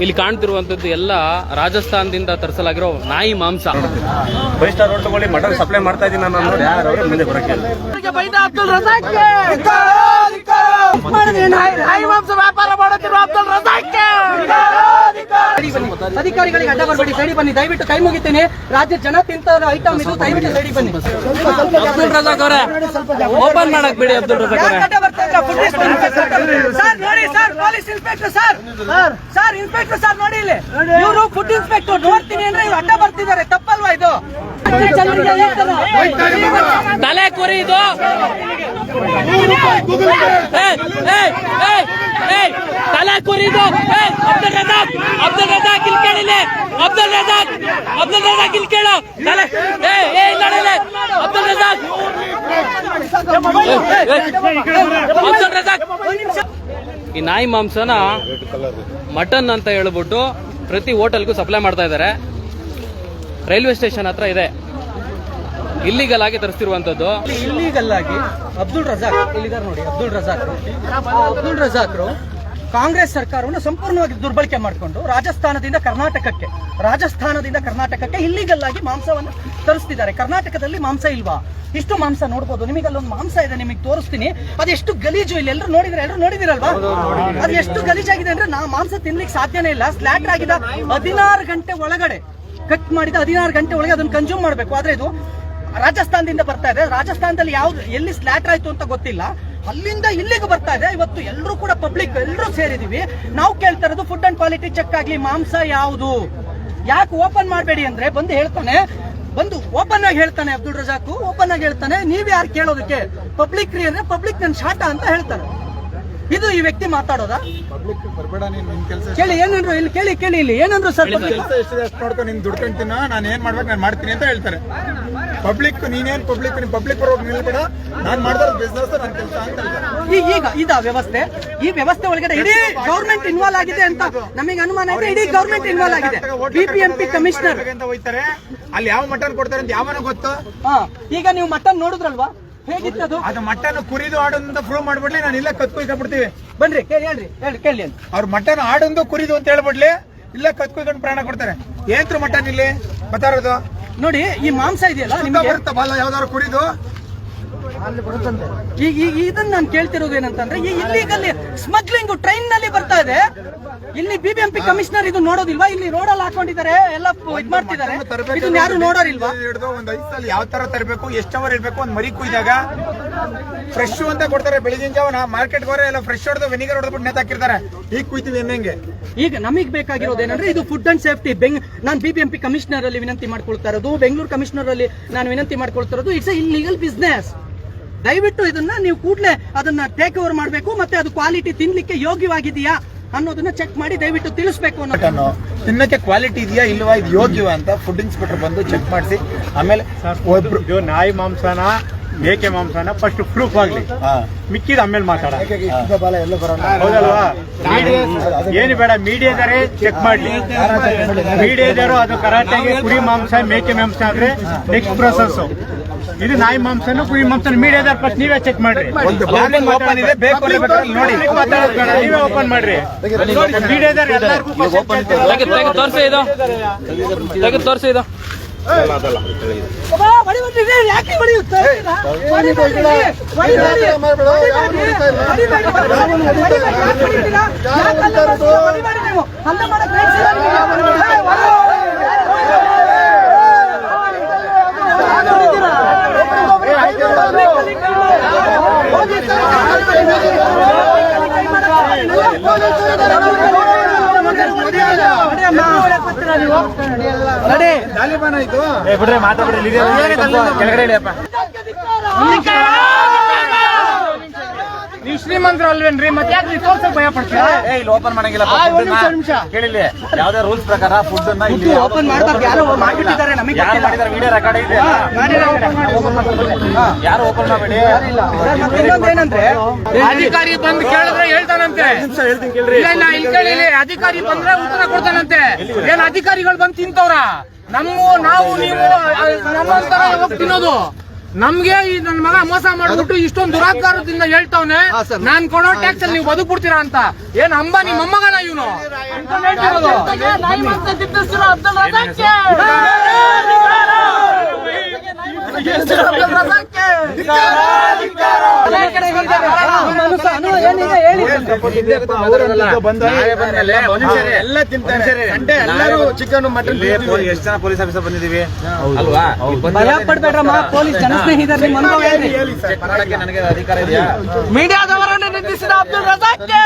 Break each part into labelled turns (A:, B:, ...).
A: ಇಲ್ಲಿ ಕಾಣ್ತಿರುವಂತದ್ದು ಎಲ್ಲ ರಾಜಸ್ಥಾನದಿಂದ ತರಿಸಲಾಗಿರೋ ನಾಯಿ ಮಾಂಸ.
B: 5 ಸ್ಟಾರ್ ಹೋಟೆಲ್ ತಗೊಳ್ಳಿ, ಮಟನ್ ಸಪ್ಲೈ ಮಾಡ್ತಾ ಇದ್ದೀನಿ ನಾನು ನೋಡಿ, ಯಾರು ಮುಂದೆ ಬರಕ್ಕೆ
C: ಅಬ್ದುಲ್ ರಜಾಕ್ ನಾಯಿ ಮಾಂಸ ವ್ಯಾಪಾರ ಮಾಡುತ್ತಿರುವ ಅಬ್ದುಲ್ ರಜಾಕ್ ಅಧಿಕಾರಿಗಳಿಗೆ ಅಡ್ಡ ಬರಬೇಡಿ, ಸೈಡಿ ಬನ್ನಿ ದಯವಿಟ್ಟು, ಕೈ ಮುಗಿತೀನಿ. ರಾಜ್ಯ ಜನ ತಿಂತ ಐಟಮ್ ಇದು, ದಯವಿಟ್ಟು ಸೈಡಿ ಬನ್ನಿ.
A: ಅಬ್ದುಲ್ ರಜಾಕ್ ಅವರೇ ಓಪನ್ ಮಾಡಕ್ ಬಿಡಿ. ಅಬ್ದುಲ್ ರಜಾಕ್ ಅವರೇ
C: ಸರ್ ನೋಡಿ sir, police inspector sir inspector sir ನೋಡಿ, ಇಲ್ಲಿ ಇವರು ಫುಡ್ ಇನ್ಸ್ಪೆಕ್ಟರ್ ನೋಡ್ತೀನಿ ಅಂದ್ರೆ ಇವ್ರು ಅಡ್ಡ ಬರ್ತಿದ್ದಾರೆ, ತಪ್ಪಲ್ವಾ ಇದು?
A: ತಲೆ ಕುರಿ ಇದು. ತಲೆ ಕುರಿದು. ಅಬ್ದುಲ್ ರಜಾಕ್ ಇಲ್ಲಿ ಕೇಳಿಲ್ಲ. ಅಬ್ದುಲ್ ರಜಾಕ್ ಇಲ್ಲಿ ಕೇಳು. ತಲೆ ಅಬ್ದುಲ್ ರಜಾಕ್ ಈ ನಾಯಿ ಮಾಂಸನ ಮಟನ್ ಅಂತ ಹೇಳ್ಬಿಟ್ಟು ಪ್ರತಿ ಹೋಟೆಲ್ಗೂ ಸಪ್ಲೈ ಮಾಡ್ತಾ ಇದ್ದಾರೆ. ರೈಲ್ವೆ ಸ್ಟೇಷನ್ ಹತ್ರ ಇದೆ. ಇಲ್ಲಿಗಲ್ ಆಗಿ ತರಿಸ್ತಿರುವಂತದ್ದು.
C: ಇಲ್ಲಿಗಲ್ ಆಗಿ ಅಬ್ದುಲ್ ರಜಾಕ್ ಇಲ್ಲಿದ್ದಾರೆ ನೋಡಿ. ಅಬ್ದುಲ್ ರಜಾಕ್ರು ಕಾಂಗ್ರೆಸ್ ಸರ್ಕಾರವನ್ನು ಸಂಪೂರ್ಣವಾಗಿ ದುರ್ಬಳಕೆ ಮಾಡಿಕೊಂಡು ರಾಜಸ್ಥಾನದಿಂದ ಕರ್ನಾಟಕಕ್ಕೆ ಇಲ್ಲಿಗಲ್ ಆಗಿ ಮಾಂಸವನ್ನು ತರಿಸ್ತಿದ್ದಾರೆ. ಕರ್ನಾಟಕದಲ್ಲಿ ಮಾಂಸ ಇಲ್ವಾ? ಇಷ್ಟು ಮಾಂಸ ನೋಡ್ಬೋದು. ನಿಮಗೆ ಅಲ್ಲೊಂದು ಮಾಂಸ ಇದೆ, ನಿಮಗೆ ತೋರಿಸ್ತೀನಿ. ಅದೆಷ್ಟು ಗಲೀಜು, ಇಲ್ಲಿ ಎಲ್ಲರೂ ನೋಡಿದಿರಲ್ವಾ? ಅದು ಎಷ್ಟು ಗಲೀಜಾಗಿದೆ ಅಂದ್ರೆ ಮಾಂಸ ತಿನ್ಲಿಕ್ಕೆ ಸಾಧ್ಯನೇ ಇಲ್ಲ. ಸ್ಲಾಟರ್ ಆಗಿದ 16 ಗಂಟೆ ಒಳಗಡೆ, ಕಟ್ ಮಾಡಿದ 16 ಗಂಟೆ ಒಳಗೆ ಅದನ್ನು ಕನ್ಸ್ಯೂಮ್ ಮಾಡಬೇಕು. ಆದ್ರೆ ಇದು ರಾಜಸ್ಥಾನದಿಂದ ಬರ್ತಾ ಇದೆ. ರಾಜಸ್ಥಾನದಲ್ಲಿ ಎಲ್ಲಿ ಸ್ಲಾಟರ್ ಆಯ್ತು ಅಂತ ಗೊತ್ತಿಲ್ಲ, ಅಲ್ಲಿಂದ ಇಲ್ಲಿಗೆ ಬರ್ತಾ ಇದೆ. ಇವತ್ತು ಎಲ್ಲರೂ ಕೂಡ ಪಬ್ಲಿಕ್ ಎಲ್ಲರೂ ಸೇರಿದೀವಿ. ನಾವು ಕೇಳ್ತಾ ಇರೋದು ಫುಡ್ ಅಂಡ್ ಕ್ವಾಲಿಟಿ ಚೆಕ್ ಆಗ್ಲಿ, ಮಾಂಸ ಯಾವುದು, ಯಾಕೆ ಓಪನ್ ಮಾಡಬೇಡಿ ಅಂದ್ರೆ ಬಂದು ಓಪನ್ ಆಗಿ ಹೇಳ್ತಾನೆ. ಅಬ್ದುಲ್ ರಜಾಕ್ ಓಪನ್ ಆಗಿ ಹೇಳ್ತಾನೆ, ನೀವ್ ಯಾರು ಕೇಳೋದಕ್ಕೆ? ಪಬ್ಲಿಕ್ ರೀ ಅಂದ್ರೆ ಪಬ್ಲಿಕ್ ನನ್ ಶಾಟ ಅಂತ ಹೇಳ್ತಾರೆ. ಇದು ಈ ವ್ಯಕ್ತಿ ಮಾತಾಡೋದ? ಕೇಳಿ ಏನಂದ್ರು, ಇಲ್ಲಿ ಕೇಳಿ ಇಲ್ಲಿ ಏನಂದ್ರು ಸರ್?
D: ಕೆಲಸ ಎಷ್ಟಿದೆ ಅಷ್ಟು ನೋಡ್ಕೊಂಡು ನೀನ್ ದುಡ್ಕೊಂತೀನ, ನಾನು ಏನ್ ಮಾಡ್ಬೇಕು ನಾನು ಮಾಡ್ತೀನಿ ಅಂತ ಹೇಳ್ತಾರೆ. ಪಬ್ಲಿಕ್ ನೀನೇನ್ ಪಬ್ಲಿಕ್ ಪರವಾಗಿ ನಿಲ್ಬೇಡ, ನಾನ್ ಮಾಡಿದ್ರೆ ಬಿಸ್ನೆಸ್ ನನ್ನ ಕೆಲಸ ಅಂತ ಹೇಳ್ತಾರೆ.
C: ಈಗ ಇದ ವ್ಯವಸ್ಥೆ, ಈ ವ್ಯವಸ್ಥೆ ಒಳಗಡೆ ಇಡೀ ಗವರ್ಮೆಂಟ್ ಇನ್ವಾಲ್ವ್ ಆಗಿದೆ ಅಂತ ನಮಗೆ ಅನುಮಾನ ಇದೆ. ಇಡೀ ಗವರ್ಮೆಂಟ್ ಇನ್ವಾಲ್ವ್ ಆಗಿದೆ. BBMP ಕಮಿಷನರ್
D: ಹೋಗ್ತಾರೆ, ಅಲ್ಲಿ ಯಾವ ಮಟನ್ ಕೊಡ್ತಾರೆ ಅಂತ ಯಾವನ ಗೊತ್ತು?
C: ಈಗ ನೀವು ಮಟನ್ ನೋಡಿದ್ರಲ್ವಾ, ಹೇಗಿತ್ತು
D: ಅದು ಮಟನ್ ಕುರಿದು ಆಡೋದು ಪ್ರೂವ್ ಮಾಡ್ಬಿಡ್ಲಿ, ನಾನು ಇಲ್ಲ ಕತ್ಕೊಯ್ಕೊಂಡ್ಬಿಡ್ತೀವಿ.
C: ಬನ್ರಿ ಕೇಳಿ ಅಂತ.
D: ಅವ್ರ ಮಟನ್ ಆಡೊಂದು ಕುರಿದು ಅಂತ ಹೇಳ್ಬಿಡ್ಲಿ, ಇಲ್ಲ ಕತ್ಕೊಯ್ಕೊಂಡು ಪ್ರಾಣ ಕೊಡ್ತಾರೆ. ಏನ್ರು ಮಟನ್ ಇಲ್ಲಿ ಬತ್ತಾರೋದು
C: ನೋಡಿ. ಈ ಮಾಂಸ ಇದೆಯಲ್ಲ ನಿಮಗೆ
D: ಬರುತ್ತಾ ಬಲ್ಲ ಯಾವ್ದಾದ್ರು ಕುರಿದು?
C: ಇದನ್ನ ನಾನು ಕೇಳ್ತಿರೋದು ಏನಂತಂದ್ರೆ, ಈ ಇಲ್ಲಿಗಲ್ ಸ್ಮಗ್ಲಿಂಗ್ ಟ್ರೈನ್ ನಲ್ಲಿ ಬರ್ತಾ ಇದೆ. ಇಲ್ಲಿ BBMP ಕಮಿಷನರ್ ಇದು ನೋಡೋದಿಲ್ವಾ? ಇಲ್ಲಿ ರೋಡಲ್ಲಿ ಹಾಕೊಂಡಿದ್ದಾರೆ, ಎಲ್ಲ ಇದ್ ಮಾಡ್ತಿದ್ದಾರೆ. ಇದನ್ನ ಯಾರು ನೋಡೋರಿಲ್ವಾ?
D: ಒಂದ್ 5 ಸಲ ಯಾವ ತರ ತರಬೇಕು, ಎಷ್ಟು ಅವರ್ ಇರ್ಬೇಕು, ಒಂದ್ ಮರಿ ಕುಯ್ದಾಗ ಫ್ರೆಶ್ ಅಂತ ಕೊಡ್ತಾರೆ. ಬೆಳಿಗಿನ ಜಾವ ಮಾರ್ಕೆಟ್ ಹೋದ್ರೆ ಎಲ್ಲ ಫ್ರೆಶ್ ಹೊಡೆದು ವಿನಿಗರ್ ಹೊಡೆದ್ಬಿಟ್ಟು ನೇತಾಕಿರ್ತಾರೆ. ಈಗ ಕುಯ್ತೀವಿ ಎನ್ನಂಗೆ. ಈಗ
C: ನಮಗ್ ಬೇಕಾಗಿರೋದು ಏನಂದ್ರೆ, ಇದು ಫುಡ್ ಅಂಡ್ ಸೇಫ್ಟಿ. ನಾನು BBMP ಕಮಿಷನರ್ ಅಲ್ಲಿ ವಿನಂತಿ ಮಾಡ್ಕೊಳ್ತಾ ಇರೋದು, ಬೆಂಗಳೂರು ಕಮಿಷನರ್ ಅಲ್ಲಿ ನಾನು ವಿನಂತಿ ಮಾಡ್ಕೊಳ್ತಾ ಇರೋದು, ಇಟ್ಸ್ ಇಲ್ಲಿಗಲ್ ಬಿಸ್ನೆಸ್. ದಯವಿಟ್ಟು ಇದನ್ನ ನೀವು ಕೂಡಲೇ ಅದನ್ನ ಟೇಕ್ ಓವರ್ ಮಾಡಬೇಕು. ಮತ್ತೆ ಅದು ಕ್ವಾಲಿಟಿ ತಿನ್ಲಿಕ್ಕೆ ಯೋಗ್ಯವಾಗಿದೆಯಾ ಅನ್ನೋದನ್ನ ಚೆಕ್ ಮಾಡಿ ದಯವಿಟ್ಟು ತಿಳಿಸಬೇಕು.
D: ತಿನ್ನಕ್ಕೆ ಕ್ವಾಲಿಟಿ ಇದೆಯಾ ಇಲ್ವಾ, ಇದು ಯೋಗ್ಯವಾ ಅಂತ ಫುಡ್ ಇನ್ಸ್ಪೆಕ್ಟರ್ ಬಂದು ಚೆಕ್ ಮಾಡಿಸಿ ಆಮೇಲೆ
E: ಇದು ನಾಯಿ ಮಾಂಸನ ಮೇಕೆ ಮಾಂಸನ ಫಸ್ಟ್ ಪ್ರೂಫ್ ಆಗ್ಲಿ, ಮಿಕ್ಕಿದ ಆಮೇಲೆ ಮಾತಾಡ. ಹೌದಲ್ವಾ? ಏನು ಬೇಡ, ಮೀಡಿಯಾದರೆ ಚೆಕ್ ಮಾಡ್ಲಿ. ಮೀಡಿಯಾದರು ಅದು ಕರಾಟೆಗೆ ಕುರಿ ಮಾಂಸ ಮೇಕೆ ಮಾಂಸ ಆದ್ರೆ ನೆಕ್ಸ್ಟ್ ಪ್ರೊಸೆಸ್. ಇದು ನಾಯಿ ಮಾಂಸನು ಕುರಿ ಮಾಂಸನ ಮೀಡಿಯಾದ ಫಸ್ಟ್ ನೀವೇ ಚೆಕ್ ಮಾಡ್ರಿ.
D: ಓಪನ್ ಇದೆ, ಬೇಕು ನೋಡಿ,
E: ನೀವೇ ಓಪನ್ ಮಾಡ್ರಿ. ಮೀಡಿಯಾದವ್ರು ಎಲ್ಲರಿಗೂ
A: ತೋರಿಸಿ ಇದು, ತೋರಿಸಿ ಇದು.
C: ಯಾಕೆ ಹೊಡೆಯುತ್ತೆ?
E: ಬಿಡ್ರೆ ಮಾತಾಡ್ಬಿಡ್ರಿ, ಕೆಳಗಡೆ ಇಳಿಯಪ್ಪ. ನೀವು ಶ್ರೀಮಂತರು ಅಲ್ವೇನ್ರಿ, ಮತ್ತೆ ಯಾಕೆ ನೀವು ತೋರ್ಸಕ್ ಭಯ ಪಡ್ತೀರಾ?
B: ಇಲ್ಲಿ ಓಪನ್ ಮಾಡಂಗಿಲ್ಲ. ಕೇಳಿಲ್ಲ ಯಾವ್ದೇ ರೂಲ್ಸ್ ಪ್ರಕಾರ ಫುಡ್ ಅನ್ನ ಇಲ್ಲಿ
C: ಓಪನ್ ಮಾಡ್ತಾರೆ. ಯಾರು ಮಾಡಿಬಿಟ್ಟಿದ್ದಾರೆ, ನಮಗೆ
B: ವಿಡಿಯೋ ರೆಕಾರ್ಡ್ ಇದೆ. ಯಾರು ಓಪನ್ ಮಾಡಬೇಡಿ.
C: ಏನಂದ್ರೆ
F: ಅಧಿಕಾರಿ ಬಂದು ಕೇಳಿದ್ರೆ ಹೇಳ್ತಾನಂತೆ. ಅಧಿಕಾರಿ ಬಂದ್ರೆ ಉತ್ತರ ಕೊಡ್ತಾನಂತೆ. ಏನ್ ಅಧಿಕಾರಿಗಳು ಬಂದು ತಿಂತವ್ರ? ನಾವು ನೀವು ನಮ್ಮಂತರ ಯಾವಾಗ ತಿನ್ನೋದು? ನಮ್ಗೆ ಈ ನನ್ ಮಗ ಮೋಸ ಮಾಡ್ಬಿಟ್ಟು ಇಷ್ಟೊಂದು ದುರಾಕಾರದಿಂದ ಹೇಳ್ತಾವನೆ, ನಾನ್ ಕೊಡೋ ಟ್ಯಾಕ್ಸ್ ಅಲ್ಲಿ ನೀವು ಬದುಕ್ಬಿಡ್ತೀರಾ ಅಂತ. ಏನ್ ಅಂಬಾನಿ ಮೊಮ್ಮಗನ ಇವನು? ನಾಯಿ ಮಾಂಸ ತಿನ್ನಿಸ್ತಿರೋ ಅಬ್ದುಲ್ ರಜಾಕ್ಗೆ
B: ಎಲ್ಲ ತಿಂತಾರೆ ಎಲ್ಲರೂ ಚಿಕನ್ ಮಟನ್. ಎಷ್ಟು ಜನ ಪೊಲೀಸ್ ಆಫೀಸರ್ ಬಂದಿದ್ದೀವಿ ಅಲ್ವಾ?
C: ಭಯ ಪಡ್ಬೇಡ್ರಮ್ಮ, ಪೊಲೀಸ್ ಜನಸ್ನೇಹಿತರು ನಿಮ್ಮ ಅನುಭವ ಹೇಳಿ.
B: ಮಾಡಕ್ಕೆ ನನಗೆ ಅಧಿಕಾರ ಇದೆಯಾ?
F: ಮೀಡಿಯಾದವರನ್ನು ನಿಂದಿಸಿದ ಅಬ್ದುಲ್ ರಜಾಕ್ಗೆ,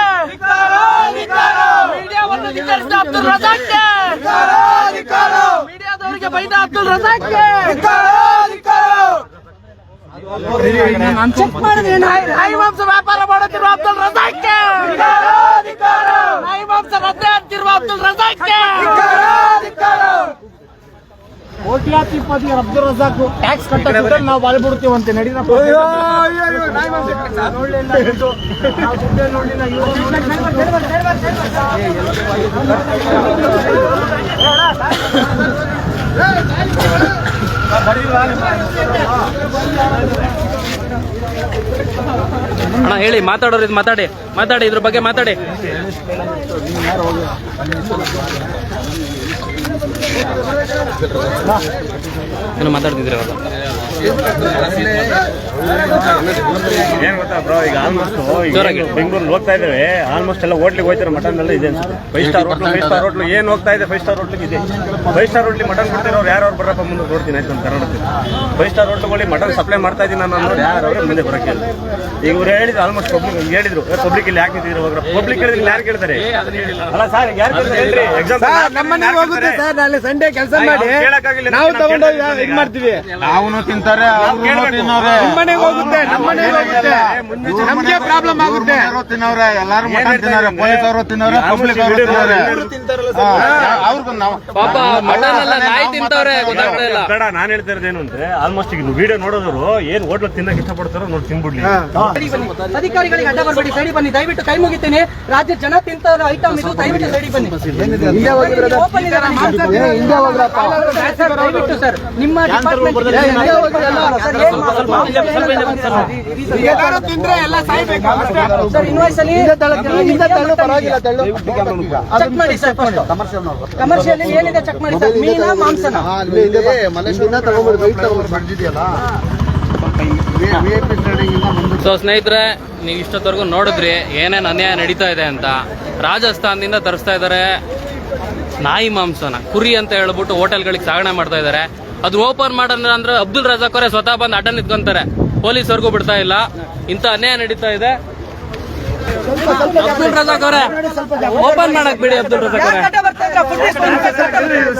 F: ಮೀಡಿಯಾವನ್ನು ನಿಂದಿಸಿದ ಅಬ್ದುಲ್ ರಜಾಕ್ಗೆ, ಮೀಡಿಯಾದವರಿಗೆ ಬೈದ ಅಬ್ದುಲ್ ರಜಾಕ್ಗೆ
C: ಚೆಕ್ ಮಾಡಿದ್ರೆ
F: ನಾಯಿ ಮಾಂಸ ವ್ಯಾಪಾರ ಮಾಡುತ್ತಿರುವ ಅಬ್ದುಲ್ ರಜಾಕ್ಗೆ, ನಾಯಿ ಮಾಂಸ ರದ್ದೆ ಅಂತಿರುವ ಅಬ್ದುಲ್ ರಜಾಕ್ಗೆ,
E: ಕೋಟ್ಯಾಧಿಪತಿ ಅಬ್ದುಲ್ ರಜಾಕ್ ಟ್ಯಾಕ್ಸ್ ಕಟ್ಟಿದ್ರೆ ನಾವು ಬಾಳ್ಬಿಡ್ತೀವಂತೆ ನಡೀರಪ್ಪ.
A: ಅಣ್ಣ ಹೇಳಿ, ಮಾತಾಡೋರು ಇದು ಮಾತಾಡಿ ಇದ್ರ ಬಗ್ಗೆ ಮಾತಾಡಿ. ಏನು ಮಾತಾಡ್ತಿದ್ರಿ ಅವಾಗ?
E: ಏನ್ ಗೊತ್ತಾ ಬ್ರೋ, ಈಗ ಆಲ್ಮೋಸ್ಟ್ ಬೆಂಗಳೂರಲ್ಲಿ ಹೋಗ್ತಾ ಇದ್ದೇವೆ, ಆಲ್ಮೋಸ್ಟ್ ಎಲ್ಲ ಹೋಟ್ಲಿಗೆ ಹೋಗ್ತಾರೆ ಮಟನ್ ಎಲ್ಲ ಇದೆ ಅನ್ಸುತ್ತೆ. 5 ಸ್ಟಾರ್ ಹೋಟ್ಲು ಏನ್ ಹೋಗ್ತಾ ಇದೆ, 5 ಸ್ಟಾರ್ ಹೋಟ್ಲಿಗೆ ಇದೆ. 5 ಸ್ಟಾರ್ ಹೋಟ್ಲಿ ಮಟನ್ ಕೊಡ್ತಿರೋರು ಯಾರು ಬರಪ್ಪ ಮುಂದೆ ನೋಡ್ತೀನಿ ಆಯ್ತು ನಮ್ಮ ಕರ್ನಾಟಕದಲ್ಲಿ. 5 ಸ್ಟಾರ್ ಹೋಟ್ಲುಗಳಿಗೆ ಮಟನ್ ಸಪ್ಲೈ ಮಾಡ್ತಾ ಇದ್ದೀನಿ ನಾನು ಅನ್ನೋರು ಯಾರು ಮುಂದೆ ಬರೋಕ್ಕೆ. ಈಗ ಇವ್ರು ಹೇಳಿದ್ರು ಆಲ್ಮೋಸ್ಟ್ ಪಬ್ಲಿಕ್ ಹೇಳಿದ್ರು, ಪಬ್ಲಿಕ್ ಇಲ್ಲಿ ಯಾಕೆ ನಿಂತಿದ್ರು ಹೋಗ್ರ, ಪಬ್ಲಿಕ್ ಹೇಳಿದ್ರೆ ಯಾರು ಕೇಳ್ತಾರೆ? ಅಲ್ಲ ಸರ್, ಯಾರು ಕೇಳ್ತಾರೆ ಹೇಳ್ರಿ?
D: ನಮ್ಮನೆ ಹೋಗುತ್ತೆ ಸರ್, ನಾಳೆ ಸಂಡೇ ಕೆಲಸ ಮಾಡಿ ನಾವು ತಗೊಂಡೋಗಿ ಇದು ಮಾಡ್ತೀವಿ.
E: ನಾವು ತಿಂತಾರೆ,
D: ನಮ್ಮನೆಗೆ ಹೋಗುತ್ತೆ, ನಮ್ಮನೆಗೆ ಹೋಗುತ್ತೆ, ನಮ್ಗೆ ಪ್ರಾಬ್ಲಮ್ ಆಗುತ್ತೆ.
E: ತಿನ್ನೋರೆ ಎಲ್ಲಾರು ಮಟನ್ ತಿನ್ನೋರೆ, ಪೊಲೀಸ್ ಅವರು ತಿನ್ನೋರೆ, ಪಬ್ಲಿಕ್ ಅವರು ತಿನ್ನೋರೆ. ಅವ್ರಿಗೂ ನಾವು
A: ಪಾಪ ಮಟನ್ ಎಲ್ಲ ನಾಯಿ ತಿಂತವ್ರೆ, ಗೊತ್ತಾಗ್ತಾ ಇಲ್ಲ.
E: ಬೇಡ, ನಾನ್ ಹೇಳ್ತಾ ಇರೋದೇನು ಅಂದ್ರೆ ಆಲ್ಮೋಸ್ಟ್ ಈಗ ವಿಡಿಯೋ ನೋಡೋದ್ರು ಏನ್ ಹೋಟ್ಲು ತಿನ್ನಕ್ ಇಷ್ಟಪಡ್ತಾರೋ ನೋಡಿ ತಿನ್ಬಿಡ್ಲಿ.
C: ಅಧಿಕಾರಿಗಳಿಗೆ ಅಡ್ಡ ಬರಬೇಡಿ, ಸೈಡಿ ಬನ್ನಿ, ದಯವಿಟ್ಟು ಕೈ ಮುಗಿತೀನಿ. ರಾಜ್ಯದ ಜನ ತಿಂತ ಐಟಮ್ ಇದು, ದಯವಿಟ್ಟು ಸೈಡಿ ಬನ್ನಿ. ಓಪನ್ ಇದೆ ಸರ್, ದಯವಿಟ್ಟು ಸರ್ ನಿಮ್ಮ ಡಿಪಾರ್ಟ್ಮೆಂಟ್ ಸರ್ ಇನ್ವಾಯ್ಸ್ ಅಲ್ಲಿ ಚೆಕ್ ಮಾಡಿ ಸರ್. ಕಮರ್ಷಿಯಲ್ ಏನಿದೆ ಚೆಕ್ ಮಾಡಿ ಸರ್. ಮೀನಾ ಮಾಂಸನ
A: ಸೊ ಸ್ನೇಹಿತರೆ, ನೀವು ಇಷ್ಟೊತ್ತವರೆಗೂ ನೋಡಿದ್ರಿ ಏನೇನು ಅನ್ಯಾಯ ನಡೀತಾ ಇದೆ ಅಂತ. ರಾಜಸ್ಥಾನದಿಂದ ತರಿಸ್ತಾ ಇದ್ದಾರೆ ನಾಯಿ ಮಾಂಸನ, ಕುರಿ ಅಂತ ಹೇಳ್ಬಿಟ್ಟು ಹೋಟೆಲ್ಗಳಿಗೆ ಸಾಗಣೆ ಮಾಡ್ತಾ ಇದ್ದಾರೆ. ಅದು ಓಪನ್ ಮಾಡೋಣ ಅಂದ್ರೆ ಅಬ್ದುಲ್ ರಜಾಕ್ ಅವರೇ ಸ್ವತಃ ಬಂದು ಅಡ್ಡ ನಿಂತ್ಕೊಂತಾರೆ, ಪೊಲೀಸರಿಗೂ ಬಿಡ್ತಾ ಇಲ್ಲ. ಇಂಥ ಅನ್ಯಾಯ ನಡೀತಾ ಇದೆ. ಅಬ್ದುಲ್ ರಜಾಕ್ ಅವರೇ ಓಪನ್ ಮಾಡಕ್ ಬಿಡಿ. ಅಬ್ದುಲ್ ರಜಾಕ್ ಅವರೇ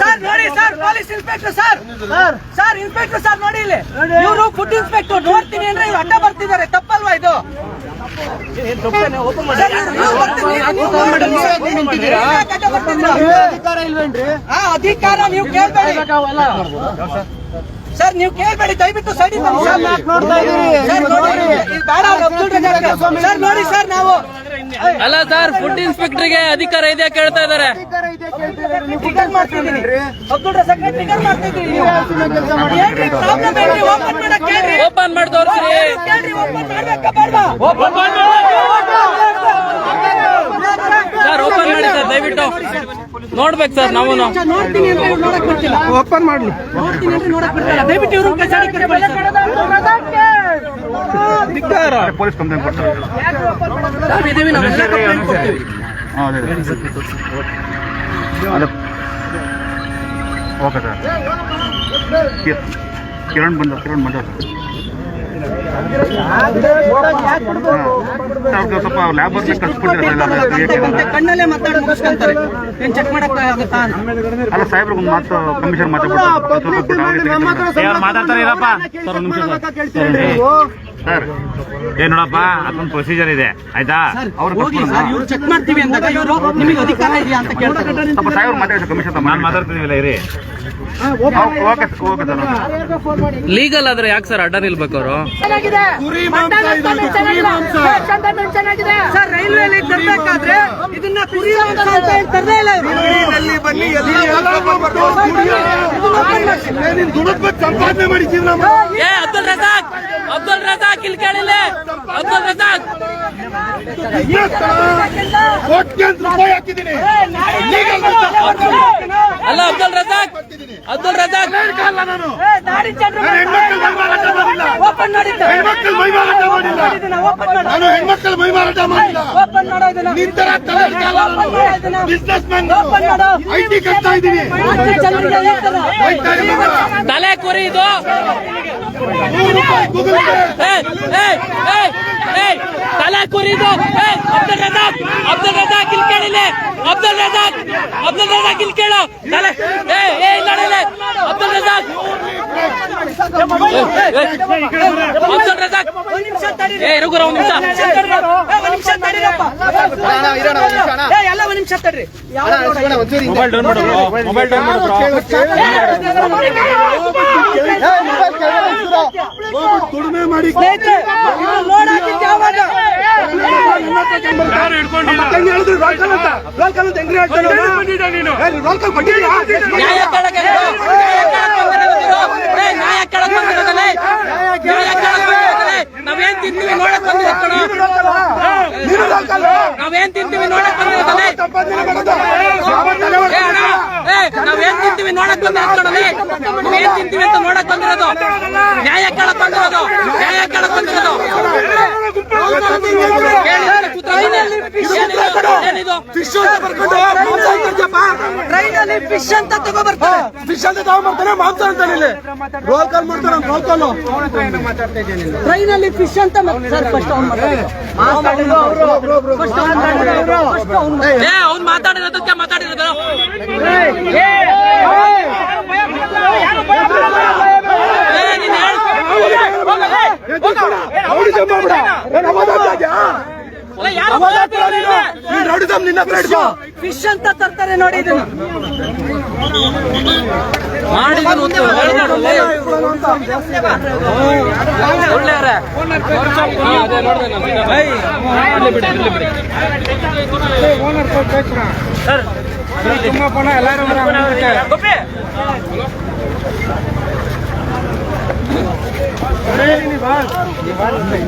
C: ಸರ್ ನೋಡಿ sir, police inspector sir, sir inspector sir ನೋಡಿ ಇಲ್ಲಿ, ಇವರು ಫುಡ್ ಇನ್ಸ್ಪೆಕ್ಟರ್ ನೋಡ್ತೀನಿ ಅಂದ್ರೆ ಇವ್ರು ಅಡ್ಡ ಬರ್ತಿದ್ದಾರೆ, ತಪ್ಪಲ್ವಾ ಇದು? ಅಧಿಕಾರ ನೀವು ಕೇಳ್ಬೇಡಿ ಸರ್, ನೀವು ಕೇಳ್ಬೇಡಿ, ದಯವಿಟ್ಟು ಸೈಡ್ ಸರ್ ನೋಡಿ ಸರ್. ನಾವು
A: ಅಲ್ಲ ಸರ್, ಫುಡ್ ಇನ್ಸ್ಪೆಕ್ಟರ್ಗೆ ಅಧಿಕಾರ ಇದೆಯಾ ಕೇಳ್ತಾ ಇದ್ದಾರೆ.
C: ಅಬ್ದುಲ್ ರಜಾಕ್ ಟ್ರಿಗರ್ ಮಾಡ್ತಿದ್ದೀರಿ ನೀವು.
A: ಓಪನ್ ಮಾಡಿ ತೋರಿಸ್ರಿ. ಸರ್ ಓಪನ್ ಮಾಡಿ ಸರ್, ದಯವಿಟ್ಟು ನೋಡ್ಬೇಕು ಸರ್. ನಾವು
C: ನೋಡ್ತೀನಿ ಅಂದ್ರೆ ಇವ್ರು ನೋಡಕ್ ಬರ್ತಿಲ್ಲ.
D: ಓಪನ್ ಮಾಡ್ಲಿ,
C: ನೋಡ್ತೀನಿ ಅಂದ್ರೆ ನೋಡಕ್ ಬರ್ತಿಲ್ಲ. ದಯವಿಟ್ಟು ಇವ್ರು
E: ಪೊಲೀಸ್ ಕಂಪ್ಲೇಂಟ್ ಕೊಡ್ತಾರೆ. ಓಕೆ ಸರ್, ಕಿರಣ್ ಬಂದ ಸ್ವಲ್ಪ ಲ್ಯಾಬ್ ಕಳ್ಸ್ಬಿಡ್ತೀರಾ?
C: ಕಣ್ಣಲ್ಲೇ ಮಾತಾಡಿ ಮುಗಿಸ್ಕೊಂತಾರೆ. ಏನ್ ಚೆಕ್ ಮಾಡಕ್ ಆಗುತ್ತಾ?
E: ಅಲ್ಲ ಸಾಹೇಬ್ರಿಗೆ ಒಂದು ಮಾತು ಕಮಿಷನ್ ಮಾತಾಡ್ತಾರೆ ಇರಪ್ಪ ಸರ್. ಒಂದು ನಿಮಿಷ ಸರ್, ಏನ್ ನೋಡಪ್ಪ, ಅದೊಂದು ಪ್ರೊಸೀಜರ್ ಇದೆ ಆಯ್ತಾ? ಅವ್ರು
C: ಹೋಗಿ ಸರ್, ಇವ್ರು ಚೆಕ್ ಮಾಡ್ತೀವಿ ಅಂದಾಗ ಇವರು ನಿಮಗೆ ಅಧಿಕಾರ ಇದೆಯಾ ಅಂತ ಕೇಳ್ತಾರೆ.
E: ಸ್ವಲ್ಪ ಸಾಹೇಬ್ರು ಮಾತಾಡಿ ಕಮಿಷನ್ ನಾನು ಮಾತಾಡ್ತಿದ್ದೀವಿಲ್ಲ ಇರಿ. ಓಕೆ ಸರ್,
A: ಲೀಗಲ್ ಆದ್ರೆ ಯಾಕೆ ಸರ್ ಅಡ್ಡ ನಿಲ್ಬೇಕು ಅವರು?
C: ಸರ್ ರೈಲ್ವೆ ತರಬೇಕಾದ್ರೆ ಇದನ್ನ ಕುರಿ ಮಾಂಸ ಅಂತ ಹೇಳಿ ತರದೇ ಇಲ್ಲ ಇವರು.
D: ಸಂಪಾದನೆ ಮಾಡಿ ಜೀವನ
A: ಏ ಅಬ್ದುಲ್ ರಜಾಕ್ ಇಲ್ಲಿ ಕೇಳಿಲ್ಲ. ಅಬ್ದುಲ್ ರಜಾಕ್
D: ಕೋಟ್ಯಾಂತರ ರೂಪಾಯಿ ಹಾಕಿದ್ದೀನಿ.
A: ಅಬ್ದುಲ್ ರಜಾಕ್
C: ದಾಡಿ ಚಂದ್ರ ಓಪನ್ ಮಾಡಿದ್ದೆ
G: ನಾನು ಹೆಣ್ಮಕ್ಳು ಮೈ ಮಾರಾಟ ಮಾಡಿಲ್ಲ.
C: ಓಪನ್ ಮಾಡೋ ಇದನ್ನ
G: ನಿಂತರ ಬಿಸ್ನೆಸ್ ಮ್ಯಾನ್ ಐಟಿ ಕಟ್ತಾ ಇದ್ದೀನಿ.
A: ತಲೆ ಕುರಿ ಇದು.
G: ಗೂಗಲ್ ಪೇ
A: ತಲೆ ಕುರಿದು. ಅಬ್ದುಲ್ ರಜಾಕ್ ಇಲ್ಲಿ ಕೇಳಿಲ್ಲ. ಅಬ್ದುಲ್ ರಜಾಕ್ ಇಲ್ಲಿ ಕೇಳು. ತಲೆ ಇಲ್ಲ ಅಬ್ದುಲ್ ರಜಾಕ್. ಅಬ್ದುಲ್ ರಜಾಕ್ ರಘುರ ಒಂದು ನಿಮಿಷ
C: ತಡೀರಪ್ಪ. ಎಲ್ಲ ಒಂದ್ ನಿಮಿಷ ತಡ್ರಿ.
E: ಮೊಬೈಲ್ ಡೌನ್ ಮಾಡು bro. ಮೊಬೈಲ್ ಡೌನ್ ಮಾಡು bro.
G: ದುಡಿಮೆ ಮಾಡಿ
C: ಸ್ನೇಹಿತರೆ, ಇದು ಲೋಡ್ ಹಾಕಿದ್ದು ಯಾವಾಗ?
E: ಯಾರು ಹಿಡ್ಕೊಂಡಿಲ್ಲ.
G: ಹೇಳಿದ್ರು ರೋಲ್ ಕಾಲ್ ಅಂತ ಹೆಂಗ್ರಿ ಹೇಳ್ತಾನೆ
E: ನೀನು
G: ರೋಲ್ ಕಾಲ್ ಕೊಟ್ಟಿಲ್ಲ.
A: ನ್ಯಾಯ ಕೇಳಕ್ಕೆ ನಾವೇನ್ ತಿಂತೀವಿ ನೋಡಕ್ ಬಂದಿರೋ ಕಣ.
G: ನೀನು ರೋಲ್ ಕಾಲ್
A: ನಾವೇನ್ ತಿಂತೀವಿ ನೋಡಕ್ ಬಂದಿರೋದಲ್ಲೇ. ನಾವೇನ್ ತಿಂತೀವಿ ನೋಡಕ್ ಬಂದಿರೋದು ಕಣಲೆ. ನಾವೇನ್ ತಿಂತೀವಿ ಅಂತ ನೋಡಕ್ ಬಂದಿರೋದು. ನ್ಯಾಯ ಕೇಳಕ್ ಬಂದಿರೋದು. ಏನಿದು
G: ಫಿಶ್ ಅಂತ ಬರ್ಕೊಂಡು ಮಾಂಸ ಅಂತಾರಪ್ಪ.
C: ಟ್ರೈನಲ್ಲಿ ಫಿಶ್ ಅಂತ ತಗೋಬರ್ತಾರೆ.
G: ಫಿಶ್ ಅಂತ ತಗೊಂಡ್ಬರ್ತಾನೆ ಮಾಂಸ ಅಂತಾನೆ ಇಲ್ಲಿ ರೋಲ್ ಕಾಲ್ ಮಾಡ್ತಾನೆ ರೋಲ್ ಕಾಲು.
C: ಟ್ರೈನಲ್ಲಿ ಫಿಶ್ ಅಂತ ಸರ್ ಫಸ್ಟ್ ಅವ್ನು
A: ಅವ್ನು ಮಾತಾಡಿರೋದಕ್ಕೆ ಮಾತಾಡಿರೋದು.
C: ಫಿಶ್ ಅಂತ ತರ್ತಾರೆ ನೋಡಿ ಇದನ್ನ.
E: ಎಲ್ಲಾರು